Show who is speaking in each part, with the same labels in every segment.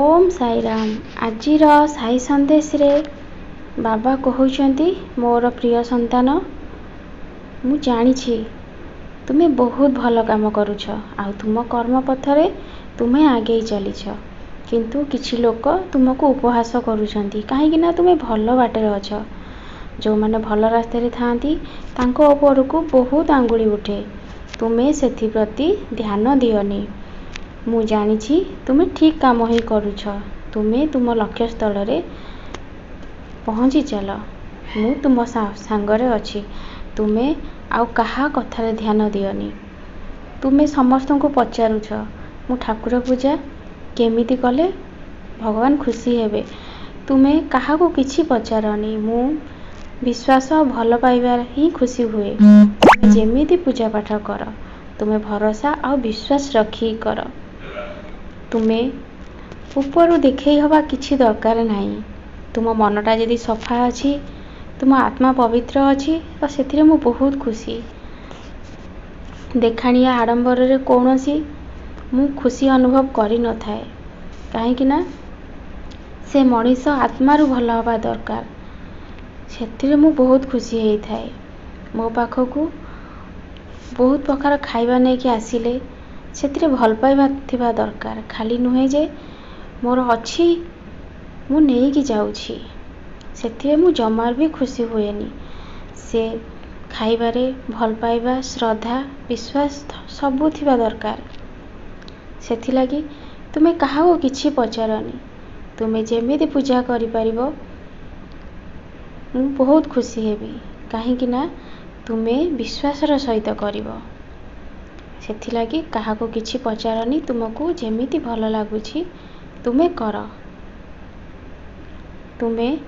Speaker 1: ओम साईराम। आजिर साई संदेश रे बाबा कहउचंती मोर प्रिय संतान, मु जानिछि तुम्हें बहुत भल काम करुछ आ तुम कर्म पथरे तुम्हें आगे चलीछ, किंतु किछि लोक तुमको उपहास करुछंती काहेकि तुम्हें भल बाटे अछ। जो माने भल रास्ते रे थांती तांको ऊपर को बहुत आंगुली उठे, तुम्हें सेथि प्रति ध्यान दियोनी। मु जानिछि तुम्हें ठीक काम ही करुछ, तुम्हें तुम लक्ष्य स्थल रे पहुँची चल। मु तुम सांगरे अछि, तुम्हें आउ कहा कथारे ध्यान दियोनी। तुम्हें समस्त को पचारुछ मु ठाकुर पूजा केमिति कले भगवान खुशी हेबे, तुम्हें कहा को किछि पचारनी। मु विश्वास भल पाइबार ही खुशी हुए। जेमिति पूजा पाठ कर, तुम्हें भरोसा और विश्वास रखी कर। तुम्हें ऊपर देखई हवा किछि दरकार नहीं। तुम मनटा यदि सफा अछि, तुम आत्मा पवित्र अछि तो सेथिरे मु बहुत खुशी। देखाणिया आडंबर रे कौनसी मु खुशी अनुभव करि न थाए, काहेकि ना से मनीष आत्मारू भल हवा दरकार। सेथिरे मु बहुत खुशी हेई थाए। मो पाखकू बहुत प्रकार खाइबा नहीं कि आसिले सेथिरे भल पाइबा थिबा दरकार। खाली नुहे जे मोर अछि मु नहीं कि जाउछि, सेथिरे मु जमार भी खुशी हुएनी। से खाइबारे भल पाइबा, श्रद्धा, विश्वास सबू थिबा दरकार। सेथि लागी तुम्हें कहा को किछि पचारनी। तुम्हें जेमिति पूजा करि परिबो मु बहुत खुशी हेबी, काहेकि ना तुम्हें विश्वासर सहित करिवो। सेथि लागी कहा को किछि पचारनी, तुमको जेमिति भल लागुछि तुम्हें कर। तुम्हें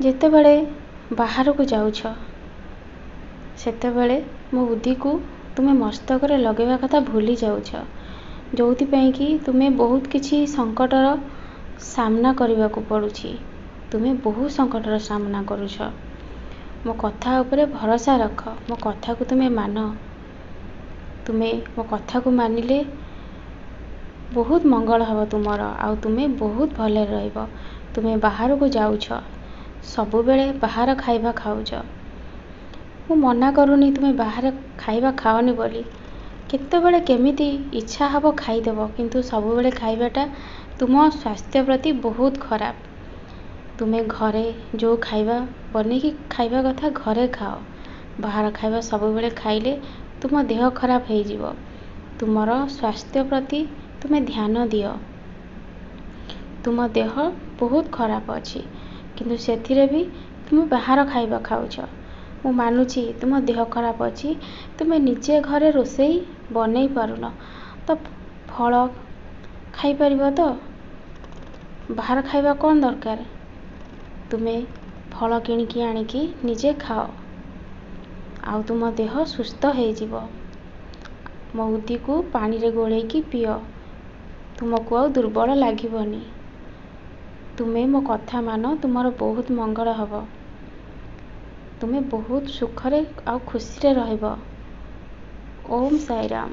Speaker 1: जेते बड़े बाहर को जाउछ सेते बड़े मो बुद्धि को तुम्हें मस्तक रे लगेवा कथा भूली जाउछ, जोउति पई कि तुम्हें बहुत किछि संकटर सामना करबा को पड़ुछि। तुम्हें बहुत संकटर सामना करुछ। मो कथा ऊपर भरोसा रख, मो कथा को तुम्हें मान। तुम्हें मो कथा को मानिले बहुत मंगल हब तुमर, आउ तुम्हें बहुत भले रहइबो। तुम्हें बाहर को जाउछ, सबु बेले बाहर खाइबा खाउछ। मु मना करूनी तुम्हें बाहर खाइबा खाओनी बोली, केते बेले केमिति इच्छा हबो खाइदेबो, किंतु सबु बेले खाइबाटा तुम स्वास्थ्य प्रति बहुत खराब। तुम्हें घरे जो खाइबा बनेकी खाइबा कथा घरे खाओ। बाहर खाइबा सबु बेले खाइले तुम देह खराब हेई जिवो। तुमर स्वास्थ्य प्रति तुम्हें ध्यान दियो। तुम देह बहुत खराब अछि, किंतु सेथिरे भी तुम बाहर खाइबा खाउछ। मु मानुछि तुम देह खराब अछि, तुम्हें निजे घरे रोषेई बनेई पारुन तो फल खाई परिबो। तो बाहर खाइबा कौन दरकार। तुम्हें फल किणिकी आनिकी निजे खाओ, आउ तुम देह सुस्थ हेई जिवो। मो बुद्धि को पानी रे गोलेई की पियो, तुमको आउ दुर्बल लागिबनी। तुम्हें मो कथा मान, तुमर बहुत मंगल हब। तुम्हें बहुत सुखरे आउ खुशी रे रहइबो। ओम साईराम।